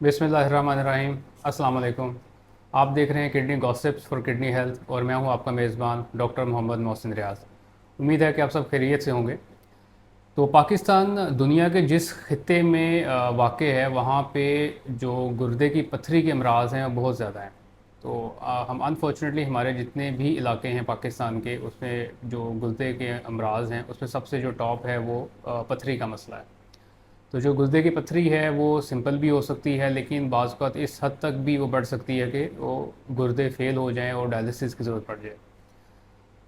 बिस्मिल्लाहिर्रहमानिर्रहीम। अस्सलाम वालेकुम। आप देख रहे हैं kidney gossips for kidney health और मैं हूं आपका मेज़बान डॉक्टर मोहम्मद मोहसिन रियाज। उम्मीद है कि आप सब खैरियत से होंगे। तो पाकिस्तान दुनिया के जिस खित्ते में वाक़ है वहाँ पे जो गुर्दे की पथरी के अमराज हैं वो बहुत ज़्यादा हैं। तो हम अनफॉर्चुनेटली हमारे जितने भी इलाके हैं पाकिस्तान के उसमें जो गुर्दे के अमराज हैं उसमें सबसे जो टॉप है वो पथरी का मसला है। तो जो गुर्दे की पथरी है वो सिंपल भी हो सकती है, लेकिन बाज़ औक़ात इस हद तक भी वो बढ़ सकती है कि वो गुर्दे फ़ेल हो जाएँ और डायलिसिस की ज़रूरत पड़ जाए।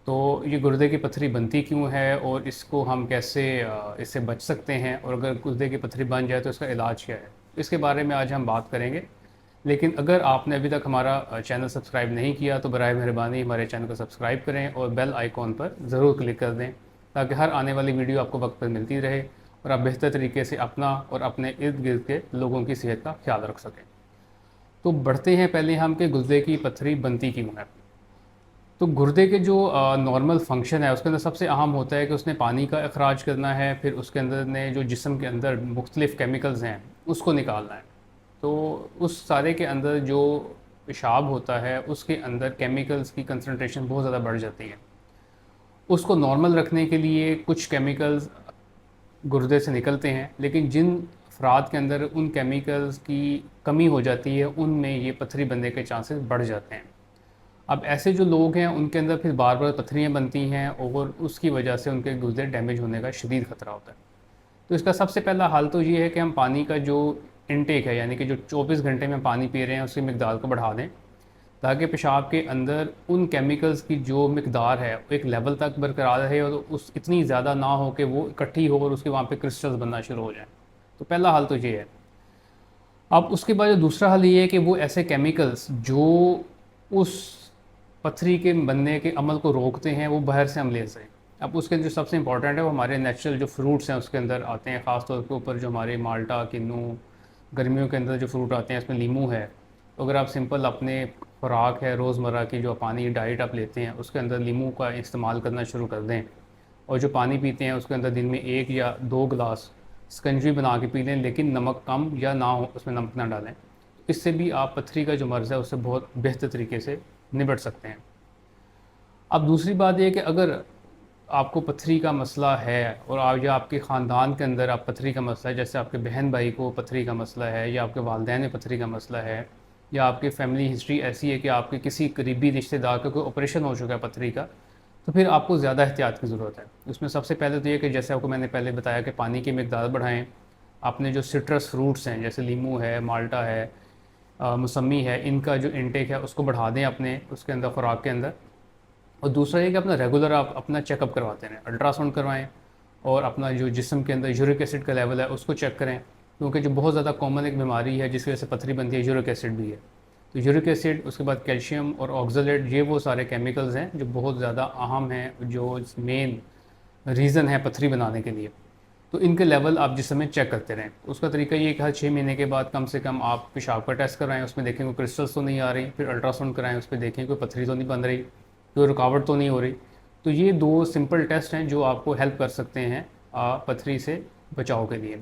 तो ये गुर्दे की पथरी बनती क्यों है और इसको हम कैसे इससे बच सकते हैं, और अगर गुर्दे की पथरी बन जाए तो इसका इलाज क्या है, इसके बारे में आज हम बात करेंगे। लेकिन अगर आपने अभी तक हमारा चैनल सब्सक्राइब नहीं किया तो बराए मेहरबानी हमारे चैनल को सब्सक्राइब करें और बेल आइकॉन पर ज़रूर क्लिक कर दें, ताकि हर आने वाली वीडियो आपको वक्त पर मिलती रहे और आप बेहतर तरीके से अपना और अपने इर्द गिर्द के लोगों की सेहत का ख्याल रख सकें। तो बढ़ते हैं पहले हम कि गुर्दे की पथरी बनती क्यों है। तो गुर्दे के जो नॉर्मल फंक्शन है उसके अंदर सबसे अहम होता है कि उसने पानी का अखराज करना है, फिर उसके अंदर ने जो जिस्म के अंदर मुख्तलिफ़ केमिकल्स हैं उसको निकालना है। तो उस सारे के अंदर जो पेशाब होता है उसके अंदर केमिकल्स की कंसनट्रेशन बहुत ज़्यादा बढ़ जाती है। उसको नॉर्मल रखने के लिए कुछ केमिकल्स गुर्दे से निकलते हैं, लेकिन जिन अफराद के अंदर उन केमिकल्स की कमी हो जाती है उनमें ये पथरी बनने के चांसेस बढ़ जाते हैं। अब ऐसे जो लोग हैं उनके अंदर फिर बार बार पथरियाँ बनती हैं और उसकी वजह से उनके गुर्दे डैमेज होने का शदीद ख़तरा होता है। तो इसका सबसे पहला हल तो ये है कि हम पानी का जो इनटेक है, यानी कि जो 24 घंटे में पानी पी रहे हैं उसकी मकदार को बढ़ा दें, ताकि पेशाब के अंदर उन केमिकल्स की जो मकदार है वो एक लेवल तक बरकरार रहे और उस इतनी ज़्यादा ना हो कि वो इकट्ठी हो और उसके वहाँ पे क्रिस्टल्स बनना शुरू हो जाएँ। तो पहला हल तो ये है। अब उसके बाद जो दूसरा हल ये है कि वो ऐसे केमिकल्स जो उस पथरी के बनने के अमल को रोकते हैं वो बाहर से हम ले सकें। अब उसके जो सबसे इम्पोर्टेंट है वो हमारे नेचुरल जो फ्रूट्स हैं उसके अंदर आते हैं, ख़ास तौर के ऊपर जो हमारे माल्टा, किन्नू, गर्मियों के अंदर जो फ्रूट आते हैं इसमें लीमू है। तो अगर आप सिंपल अपने खुराक है रोज़मर्रा की जो पानी डाइट आप लेते हैं उसके अंदर लीमू का इस्तेमाल करना शुरू कर दें, और जो पानी पीते हैं उसके अंदर दिन में 1 या 2 गिलास शिकंजी बना के पी लें, लेकिन नमक कम या ना हो, उसमें नमक ना डालें। इससे भी आप पथरी का जो मर्ज़ है उससे बहुत बेहतर तरीके से निपट सकते हैं। अब दूसरी बात ये है कि अगर आपको पथरी का मसला है और आप या आपके ख़ानदान के अंदर आप पथरी का मसला है, जैसे आपके बहन भाई को पथरी का मसला है या आपके वालिदैन में पथरी का मसला है, या आपकी फ़ैमिली हिस्ट्री ऐसी है कि आपके किसी करीबी रिश्तेदार का कोई ऑपरेशन हो चुका है पथरी का, तो फिर आपको ज़्यादा एहतियात की ज़रूरत है। उसमें सबसे पहले तो ये कि जैसे आपको मैंने पहले बताया कि पानी की मकदार बढ़ाएँ। आपने जो सिट्रस फ्रूट्स हैं जैसे लीमू है, माल्टा है, मौसम्मी है, इनका जो इंटेक है उसको बढ़ा दें अपने उसके अंदर खुराक के अंदर। और दूसरा ये कि अपना रेगुलर आप अपना चेकअप करवाते रहें, अल्ट्रासाउंड करवाएं और अपना जो जिस्म के अंदर यूरिक एसिड का लेवल है उसको चेक करें, क्योंकि जो बहुत ज़्यादा कॉमन एक बीमारी है जिसकी वजह से पथरी बनती है यूरिक एसिड भी है। तो यूरिक एसिड, उसके बाद कैल्शियम और ऑक्जेलेट, ये वो सारे केमिकल्स हैं जो बहुत ज़्यादा अहम हैं, जो मेन रीज़न है पथरी बनाने के लिए। तो इनके लेवल आप जिस समय चेक करते रहें। उसका तरीका ये है कि हर 6 महीने के बाद कम से कम आप पेशाब का टेस्ट कराएं, उसमें देखें कोई क्रिस्टल्स तो नहीं आ रही, फिर अल्ट्रासाउंड कराएं, उस पर देखें कोई पथरी तो नहीं बन रही, कोई रुकावट तो नहीं हो रही। तो ये 2 सिंपल टेस्ट हैं जो आपको हेल्प कर सकते हैं पथरी से बचाव के लिए।